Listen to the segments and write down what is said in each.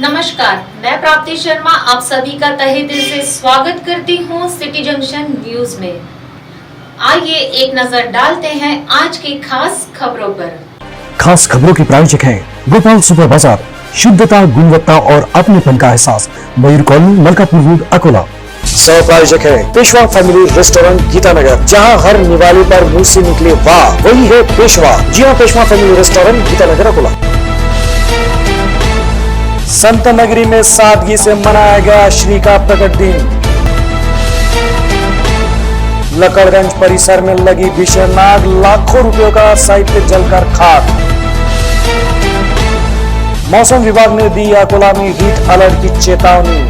नमस्कार, मैं प्राप्ति शर्मा आप सभी का तहे दिल से स्वागत करती हूँ सिटी जंक्शन न्यूज में। आइए एक नजर डालते हैं आज की खास खबरों पर। खास खबरों की प्रायोजक है गोपाल सुपर बाजार, शुद्धता, गुणवत्ता और अपनेपन का एहसास, मयूर कॉलोनी, मलकापुर रोड, अकोला। सह प्रायोजक है पेशवा फैमिली रेस्टोरेंट, गीतानगर, जहां हर निवाले पर मुंह से निकले वाह वही है पेशवा। जी हां, पेशवा फैमिली रेस्टोरेंट, गीतानगर, अकोला। संत नगरी में सादगी से मनाया गया श्री का प्रकट दिन। लकड़गंज परिसर में लगी भीषण आग, लाखों रुपयों का साहित्य जलकर खाक। मौसम विभाग ने दी अकोला में हीट अलर्ट की चेतावनी।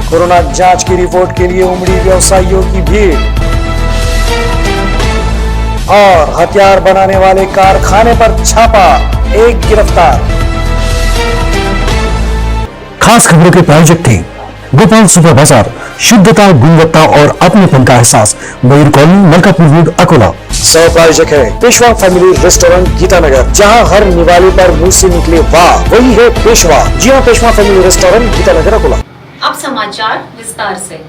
कोरोना जांच की रिपोर्ट के लिए उमड़ी व्यवसायियों की भीड़। और हथियार बनाने वाले कारखाने पर छापा, एक गिरफ्तार। खास खबरों के प्रायोजक थे गोपाल सुपर बाजार, शुद्धता, गुणवत्ता और अपनेपन का एहसास, मयूर कॉलोनी, मलकापुर रोड, अकोला। सह प्रायोजक है पेशवा फैमिली रेस्टोरेंट, गीतानगर, जहां हर निवाले पर मुंह से निकले वाह वही है पेशवा। जी हां, पेशवा फैमिली रेस्टोरेंट, गीतानगर, अकोला। अब समाचार विस्तार से।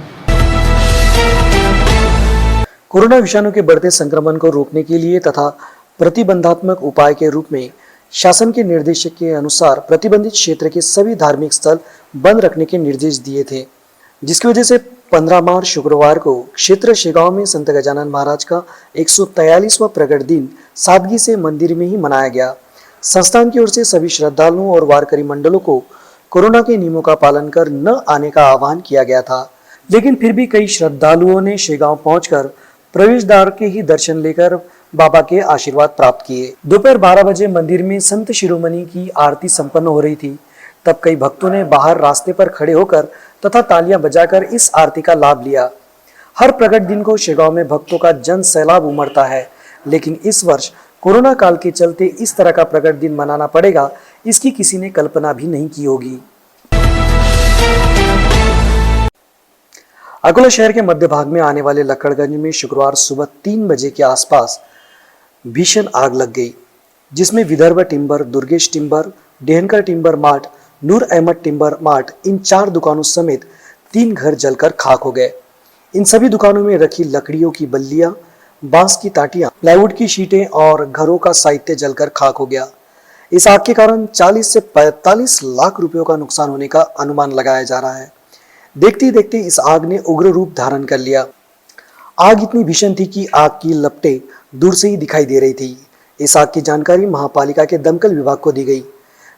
कोरोना विषाणु के बढ़ते संक्रमण को रोकने के लिए तथा प्रतिबंधात्मक उपाय के रूप में शासन के निर्देश के अनुसार प्रतिबंधित क्षेत्र के सभी धार्मिक स्थल बंद रखने के निर्देश दिए थे, जिसकी वजह से 15 मार्च शुक्रवार को क्षेत्र शेगांव में संत गजानन महाराज का 143वां प्रकट दिन सादगी से मंदिर में ही मनाया गया। संस्थान की ओर से सभी श्रद्धालुओं और वारकरी मंडलों को कोरोना के नियमों का पालन कर न आने का आह्वान किया गया था, लेकिन फिर भी कई श्रद्धालुओं ने शेगांव पहुंचकर प्रवेश द्वार के ही दर्शन लेकर बाबा के आशीर्वाद प्राप्त किए। दोपहर 12 बजे मंदिर में संत शिरोमणि की आरती संपन्न हो रही थी, तब कई भक्तों ने बाहर रास्ते पर खड़े होकर तथा तालियां बजाकर इस आरती का लाभ लिया। हर प्रकट दिन को शेगांव में भक्तों का जन सैलाब उमड़ता है, लेकिन इस वर्ष कोरोना काल के चलते इस तरह का प्रकट दिन मनाना पड़ेगा, इसकी किसी ने कल्पना भी नहीं की होगी। अकोला शहर के मध्य भाग में आने वाले लकड़गंज में शुक्रवार सुबह 3 बजे के आसपास भीषण आग लग गई, जिसमें Vidarbha timber, Durgesh timber, Dehankar timber mart, Noor Ahmed timber mart, इन 4 दुकानों समेत 3 घर जलकर खाक हो गए। इन सभी दुकानों में रखी लकड़ियों की बल्लियां, बांस की ताटियां, प्लाईवुड की शीटें और घरों का साहित्य जलकर खाक हो गया। इस आग के कारण 40 से 45 लाख रुपयों का नुकसान होने का अनुमान लगाया जा रहा है। देखते ही देखते इस आग ने उग्र रूप धारण कर लिया। आग इतनी भीषण थी कि आग की लपटें दूर से ही दिखाई दे रही थी। इस आग की जानकारी महापालिका के दमकल विभाग को दी गई।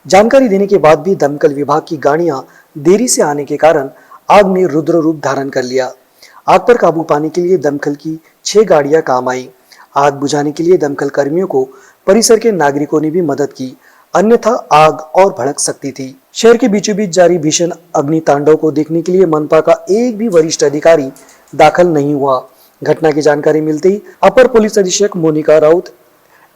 जानकारी देने के बाद भी दमकल विभाग की गाड़ियां देरी से आने के कारण आग ने रुद्र रूप धारण कर लिया। आग पर काबू पाने के लिए दमकल की 6 गाड़ियां काम आई। आग बुझाने के लिए दमकल कर्मियों को परिसर के नागरिकों ने भी मदद की, अन्यथा आग और भड़क सकती थी। शहर के बीचों बीच जारी भीषण अग्नि तांडव को देखने के लिए मनपा का एक भी वरिष्ठ अधिकारी दाखिल नहीं हुआ। घटना की जानकारी मिलते ही अपर पुलिस अधीक्षक मोनिका राउत,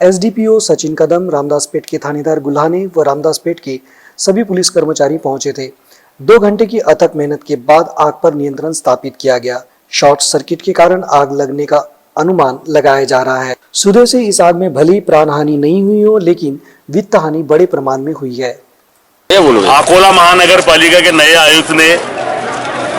एसडीपीओ सचिन कदम, रामदासपेट के थानेदार गुल्हाने व रामदासपेट के सभी पुलिस कर्मचारी पहुंचे थे। 2 घंटे की अथक मेहनत के बाद आग पर नियंत्रण स्थापित किया गया। शॉर्ट सर्किट के कारण आग लगने का अनुमान लगाया जा रहा है। सुबह से इस आग में भली प्राण हानि नहीं हुई हो, लेकिन वित्त हानि बड़े प्रमाण में हुई है। अकोला महानगर पालिका के नए आयुक्त ने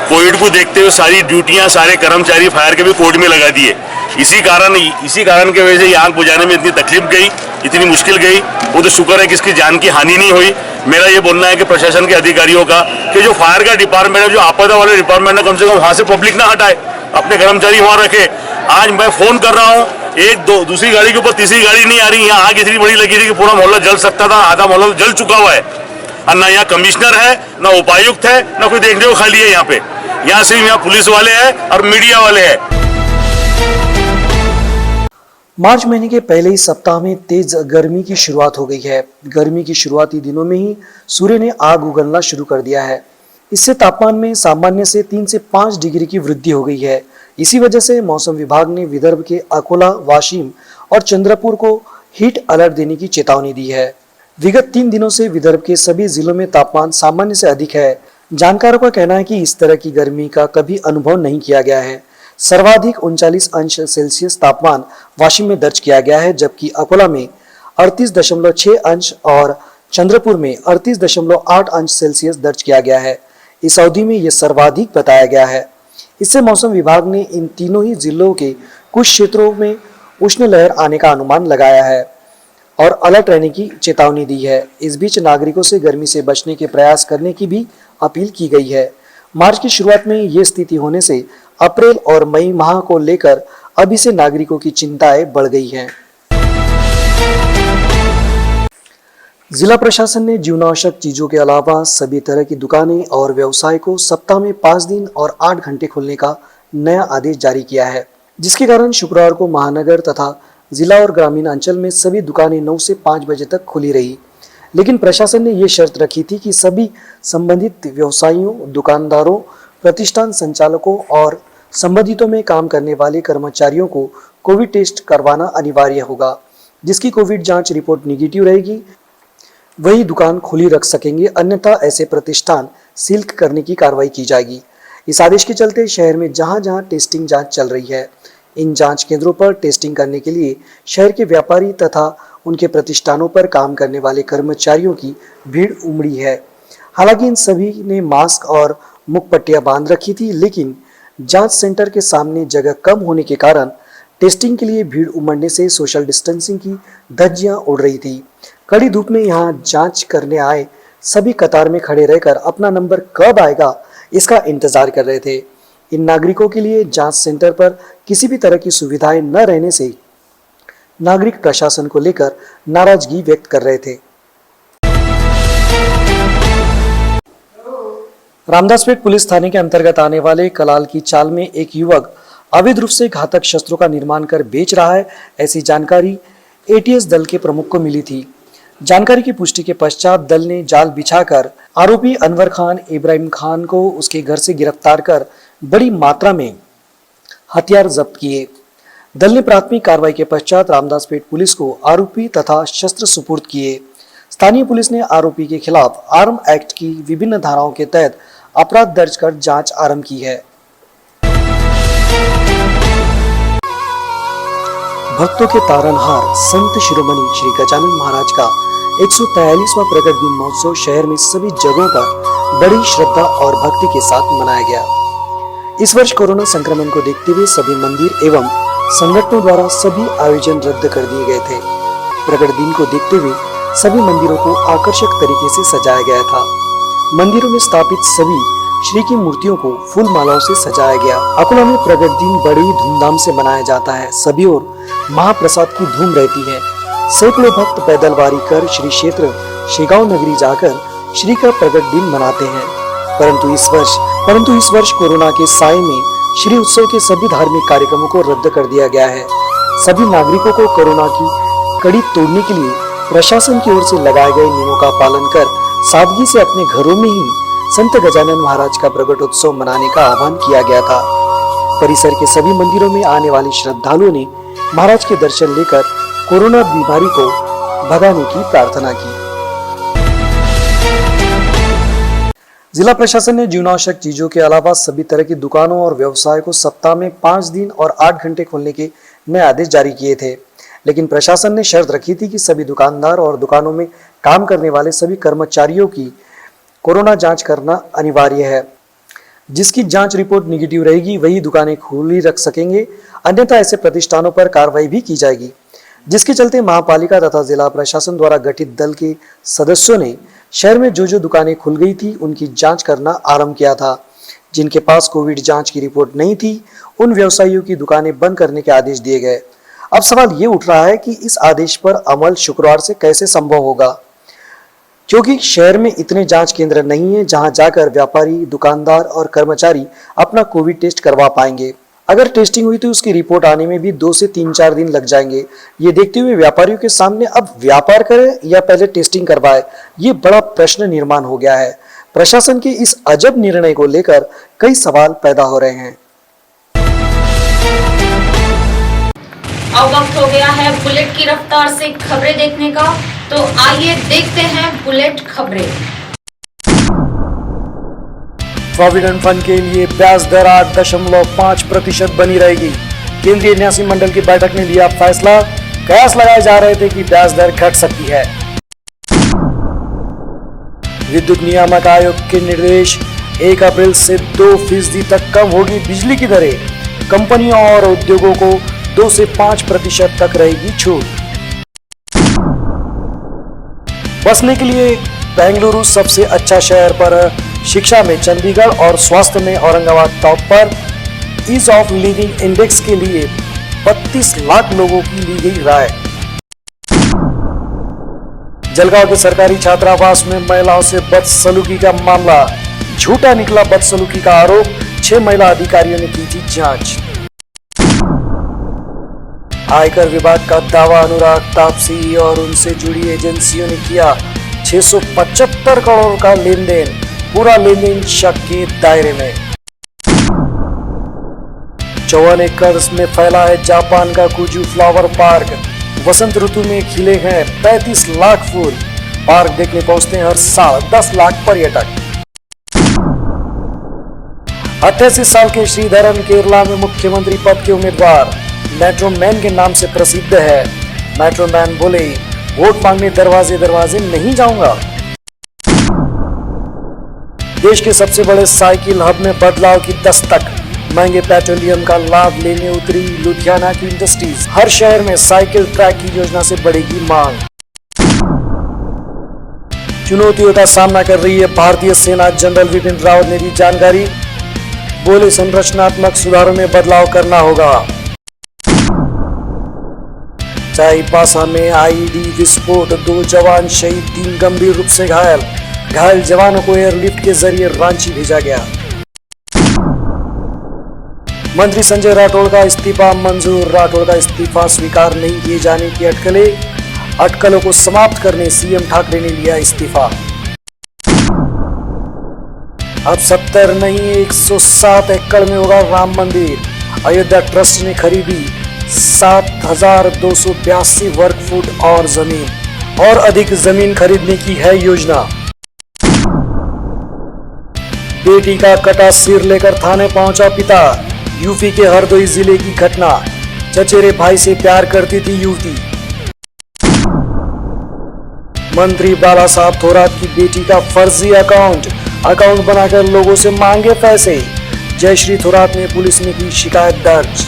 कोविड को देखते हुए सारी ड्यूटियां, सारे कर्मचारी फायर के भी कोर्ट में लगा दिए। इसी कारण के वजह से ये आग बुझाने में इतनी तकलीफ गई, इतनी मुश्किल गई। वो तो शुक्र है कि इसकी जान की हानि नहीं हुई। मेरा ये बोलना है कि प्रशासन के अधिकारियों का कि जो फायर का डिपार्टमेंट है, जो आपदा वाले डिपार्टमेंट है, कम से कम वहाँ से पब्लिक ना हटाए, अपने कर्मचारी वहाँ रखे। आज मैं फोन कर रहा हूँ, दूसरी गाड़ी के ऊपर तीसरी गाड़ी नहीं आ रही। यहाँ आग इतनी बड़ी लगी थी कि पूरा मोहल्ला जल सकता था, आधा मोहल्ला जल चुका हुआ है। और ना यहाँ कमिश्नर है, ना उपायुक्त है, ना कोई देखने को खाली है। यहाँ सिर्फ यहाँ पुलिस वाले हैं और मीडिया वाले हैं। मार्च महीने के पहले ही सप्ताह में तेज गर्मी की शुरुआत हो गई है। गर्मी की शुरुआती दिनों में ही सूर्य ने आग उगलना शुरू कर दिया है। इससे तापमान में सामान्य से 3 से 5 डिग्री की वृद्धि हो गई है। इसी वजह से मौसम विभाग ने विदर्भ के अकोला, वाशिम और चंद्रपुर को हीट अलर्ट देने की चेतावनी दी है। विगत 3 दिनों से विदर्भ के सभी जिलों में तापमान सामान्य से अधिक है। जानकारों का कहना है कि इस तरह की गर्मी का कभी अनुभव नहीं किया गया है। सर्वाधिक 39 अंश सेल्सियस तापमान वाशिम में दर्ज किया गया है, जबकि अकोला में 38.6 अंश और चंद्रपुर में 38.8 अंश सेल्सियस दर्ज किया गया है। इस अवधि में यह सर्वाधिक बताया गया है। इससे मौसम विभाग ने इन तीनों ही जिलों के कुछ क्षेत्रों में उष्ण लहर आने का अनुमान लगाया है और अलर्ट रहने की चेतावनी दी है। इस बीच नागरिकों से गर्मी से बचने के प्रयास करने की भी अपील की गई है। मार्च की शुरुआत में ये स्थिति होने से अप्रैल और मई माह को लेकर अभी से नागरिकों की चिंताएं बढ़ गई हैं। जिला प्रशासन ने जीवनावश्यक चीजों के अलावा सभी तरह की दुकानें और व्यवसाय को सप्ताह में 5 दिन और 8 घंटे खोलने का नया आदेश जारी किया है, जिसके कारण शुक्रवार को महानगर तथा जिला और ग्रामीण अंचल में सभी दुकानें 9 से 5 बजे तक खुली रही। लेकिन प्रशासन ने यह शर्त रखी थी कि सभी संबंधित व्यवसायियों, दुकानदारों, प्रतिष्ठान संचालकों और संबंधितों में काम करने वाले कर्मचारियों को कोविड टेस्ट करवाना अनिवार्य होगा। जिसकी कोविड जांच रिपोर्ट निगेटिव रहेगी वही दुकान खुली रख सकेंगे, अन्यथा ऐसे प्रतिष्ठान सील करने की कार्रवाई की जाएगी। इस आदेश के चलते शहर में जहां जहां टेस्टिंग जांच चल रही है, इन जांच केंद्रों पर टेस्टिंग करने के लिए शहर के व्यापारी तथा उनके प्रतिष्ठानों पर काम करने वाले कर्मचारियों की भीड़ उमड़ी है। हालांकि इन सभी ने मास्क और मुख पट्टियां बांध रखी थी, लेकिन जांच सेंटर के सामने जगह कम होने के कारण टेस्टिंग के लिए भीड़ उमड़ने से सोशल डिस्टेंसिंग की धज्जियां उड़ रही थी। कड़ी धूप में यहां जांच करने आए सभी कतार में खड़े रहकर अपना नंबर कब आएगा इसका इंतजार कर रहे थे। इन नागरिकों के लिए जांच सेंटर पर किसी भी तरह की सुविधाएं न रहने से नागरिक प्रशासन को लेकर नाराजगी व्यक्त कर रहे थे। रामदासपेट पुलिस थाने के अंतर्गत आने वाले कलाल की चाल में एक युवक अवैध रूप से घातक शस्त्रों का निर्माण कर बेच रहा है, ऐसी जानकारी एटीएस दल के प्रमुख को मिली थी। जानकारी की पुष्टि के पश्चात दल ने जाल बिछाकर आरोपी अनवर खान इब्राहिम खान को उसके घर से गिरफ्तार कर बड़ी मात्रा में हथियार जब्त किए। दल ने प्राथमिक कार्रवाई के पश्चात रामदासपेट पुलिस को आरोपी तथा शस्त्र सुपुर्द किए। स्थानीय पुलिस ने आरोपी के खिलाफ आर्म एक्ट की विभिन्न धाराओं के तहत अपराध दर्ज कर जांच आरंभ की है। भक्तों के तारनहार संत शिरोमणि श्री गजानन महाराज का 143वां प्रकट दिन महोत्सव शहर में सभी जगहों पर बड़ी श्रद्धा और भक्ति के साथ मनाया गया। इस वर्ष कोरोना संक्रमण को देखते हुए सभी मंदिर एवं संगठनों द्वारा सभी आयोजन रद्द कर दिए गए थे। प्रकट दिन को देखते हुए सभी मंदिरों को आकर्षक तरीके से सजाया गया था। मंदिरों में स्थापित सभी श्री की मूर्तियों को फूल मालाओं से सजाया गया। अकोला में प्रकट दिन बड़ी धूमधाम से मनाया जाता है। सभी ओर महाप्रसाद की धूम रहती है। सैकड़ों भक्त पैदल वारी कर श्री क्षेत्र शेगांव नगरी जाकर श्री का प्रकट दिन मनाते हैं। परंतु इस वर्ष कोरोना के साए में श्री उत्सव के सभी धार्मिक कार्यक्रमों को रद्द कर दिया गया है। सभी नागरिकों को कोरोना की कड़ी तोड़ने के लिए प्रशासन की ओर से लगाए गए नियमों का पालन कर सादगी से अपने घरों में ही संत गजानन महाराज का प्रकटोत्सव मनाने का आह्वान किया गया था। परिसर के सभी मंदिरों में आने वाले श्रद्धालुओं ने महाराज के दर्शन लेकर कोरोना बीमारी को भगाने की प्रार्थना की। जिला प्रशासन ने जीवनावश्यक चीजों के अलावा सभी तरह की दुकानों और व्यवसाय को सप्ताह में 5 दिन और 8 घंटे खोलने के नए आदेश जारी किए थे, लेकिन प्रशासन ने शर्त रखी थी कि सभी दुकानदार और दुकानों में काम करने वाले सभी कर्मचारियों की कोरोना जांच करना अनिवार्य है। जिसकी जांच रिपोर्ट निगेटिव रहेगी वही दुकानें खुली रख सकेंगे, अन्यथा ऐसे प्रतिष्ठानों पर कार्रवाई भी की जाएगी। जिसके चलते महापालिका तथा जिला प्रशासन द्वारा गठित दल के सदस्यों ने शहर में जो दुकानें खुल गई थी उनकी जांच करना आरंभ किया था। जिनके पास कोविड जांच की रिपोर्ट नहीं थी उन व्यवसायियों की दुकानें बंद करने के आदेश दिए गए। अब सवाल ये उठ रहा है कि इस आदेश पर अमल शुक्रवार से कैसे संभव होगा, क्योंकि शहर में इतने जांच केंद्र नहीं है जहां जाकर व्यापारी, दुकानदार और कर्मचारी अपना कोविड टेस्ट करवा पाएंगे। अगर टेस्टिंग हुई तो उसकी रिपोर्ट आने में भी 2 से 3-4 दिन लग जाएंगे। ये देखते हुए व्यापारियों के सामने अब व्यापार करें या पहले टेस्टिंग करवाए, ये बड़ा प्रश्न निर्माण हो गया है। प्रशासन के इस अजब निर्णय को लेकर कई सवाल पैदा हो रहे हैं। अब वक्त हो गया है बुलेट की रफ्तार से खबरें देखने का, तो आइए देखते हैं बुलेट खबरें। प्रोविडेंट फंड के लिए ब्याज दर 8.5% बनी रहेगी। केंद्रीय न्यासी मंडल की बैठक ने लिया फैसला। कयास लगाए जा रहे थे कि ब्याज दर घट सकती है। विद्युत नियामक आयोग के निर्देश 1 अप्रैल से 2% तक कम होगी बिजली की दरें। कंपनियों और उद्योगों को 2 से 5% तक रहेगी छूट। बसने के लिए बेंगलुरु सबसे अच्छा शहर पर, शिक्षा में चंडीगढ़ और स्वास्थ्य में औरंगाबाद टॉप पर। ईज ऑफ लिविंग इंडेक्स के लिए 32 लाख लोगों की ली गई राय। जलगांव के सरकारी छात्रावास में महिलाओं से बदसलूकी का मामला, झूठा निकला बदसलूकी का आरोप। 6 महिला अधिकारियों ने की थी जांच। आयकर विभाग का दावा, अनुराग तापसी और उनसे जुड़ी एजेंसियों ने किया 675 करोड़ का लेन देन, पूरा लेन देन शक के दायरे में। 54 एकड़ में फैला है जापान का कुजू फ्लावर पार्क। वसंत ऋतु में खिले हैं 35 लाख फूल। पार्क देखने पहुंचते हैं हर साल 10 लाख पर्यटक। 88 साल के श्रीधरन केरला में मुख्यमंत्री पद के उम्मीदवार, मेट्रो मैन के नाम से प्रसिद्ध है। मेट्रो मैन बोले, वोट मांगने दरवाजे दरवाजे नहीं जाऊंगा। देश के सबसे बड़े साइकिल हब में बदलाव की दस्तक, महंगे पेट्रोलियम का लाभ लेने उतरी लुधियाना की इंडस्ट्रीज। हर शहर में साइकिल ट्रैक की योजना से बढ़ेगी मांग। चुनौतियों का सामना कर रही है भारतीय सेना, जनरल विपिन रावत ने दी जानकारी। बोले, संरचनात्मक सुधारों में बदलाव करना होगा। चाईबासा में आईईडी विस्फोट, 2 जवान शहीद, 3 गंभीर रूप से घायल। घायल जवानों को एयरलिफ्ट के जरिए रांची भेजा गया। मंत्री संजय राठौड़ का इस्तीफा मंजूर। राठौड़ का इस्तीफा स्वीकार नहीं किए जाने की अटकलों को समाप्त करने सीएम ठाकरे ने लिया इस्तीफा। अब 70 नहीं 107 एकड़ में होगा राम मंदिर। अयोध्या ट्रस्ट ने खरीदी 7,282 वर्ग फुट और जमीन, और अधिक जमीन खरीदने की है योजना। बेटी का कटा सिर लेकर थाने पहुंचा पिता। यूपी के हरदोई जिले की घटना, चचेरे भाई से प्यार करती थी युवती। मंत्री बाला साहब थोरात की बेटी का फर्जी अकाउंट बनाकर लोगों से मांगे पैसे। जयश्री थोरात ने पुलिस में की शिकायत दर्ज।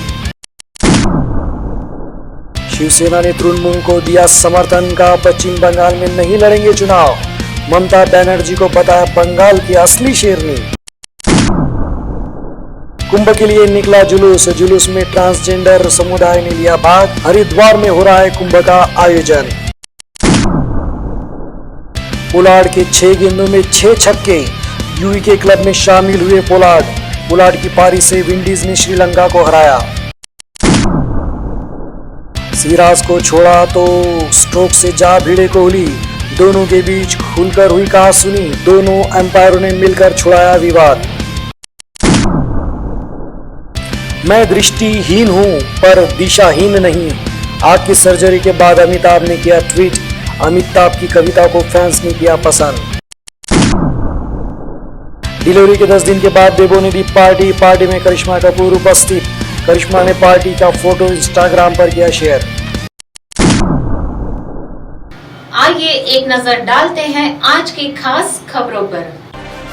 शिवसेना ने तृणमूल को दिया समर्थन का, पश्चिम बंगाल में नहीं लड़ेंगे चुनाव। ममता बनर्जी को बताया बंगाल की असली शेरनी। कुंभ के लिए निकला जुलूस में ट्रांसजेंडर समुदाय ने लिया भाग। हरिद्वार में हो रहा है कुंभ का आयोजन। पोलार्ड के 6 गेंदों में 6 छक्के, यूवी के क्लब में शामिल हुए पोलार्ड की पारी से विंडीज ने श्रीलंका को हराया। सिराज को छोड़ा तो स्ट्रोक से जा भिड़े कोहली, दोनों के बीच खुलकर हुई कहासुनी। दोनों अंपायरों ने मिलकर छुड़ाया विवाद। मैं दृष्टिहीन हूं पर दिशाहीन नहीं। आंख की सर्जरी के बाद अमिताभ ने किया ट्वीट। अमिताभ की कविता को फैंस ने किया पसंद। डिलीवरी के 10 दिन के बाद बेबो ने दी पार्टी में करिश्मा कपूर उपस्थित। करिश्मा ने पार्टी का फोटो इंस्टाग्राम पर किया शेयर। आइए एक नजर डालते हैं आज की खास खबरों पर।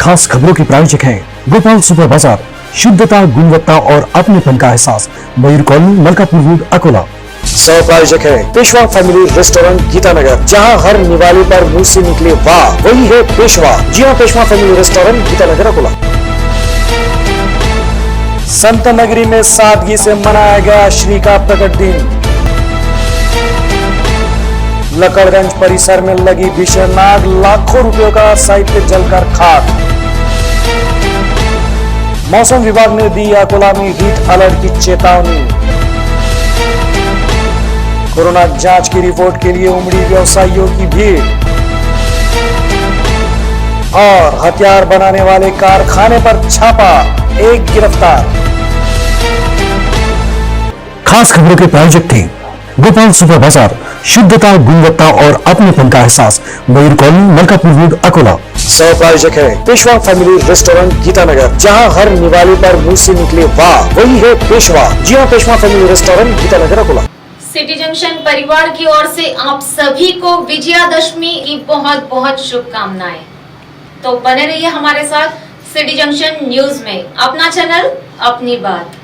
खास खबरों के प्रायोजक हैं गोपाल सुपर बाजार, शुद्धता, गुणवत्ता और अपनेपन का एहसास, मयूर कॉलोनी, मलकापुर रोड, अकोला। सह प्रायोजक है पेशवा फैमिली रेस्टोरेंट, गीतानगर, जहां हर निवाले पर मुंह से निकले वाह, वही है पेशवा। जी हां, पेशवा फैमिली रेस्टोरेंट, गीतानगर, अकोला। संत नगरी में सादगी से मनाया गया श्री का प्रकट दिन। लकड़गंज परिसर में लगी भीषण आग, लाखों रुपयों का साहित्य जलकर खाक। मौसम विभाग ने दी अकोला में हीट अलर्ट की चेतावनी। कोरोना जांच की रिपोर्ट के लिए उमड़ी व्यवसायियों की भीड़। और हथियार बनाने वाले कारखाने पर छापा, 1 गिरफ्तार। खास खबरों के प्रायोजक थे गोपाल सुपर बाजार, शुद्धता, गुणवत्ता और अपनेपन का एहसास, मयूर कॉलोनी, मलकापुर रोड, अकोला। सह प्रायोजक है पेशवा फैमिली रेस्टोरेंट, गीतानगर, जहां हर निवाले पर मुंह से निकले वाह, वही है पेशवा। जी हां, Peshwa family restaurant, Geeta Nagar, Akola. City junction परिवार की ओर से आप सभी को विजयादशमी की बहुत बहुत शुभकामनाएं। तो बने रहिए हमारे साथ सिटी जंक्शन न्यूज में। अपना चैनल, अपनी बात।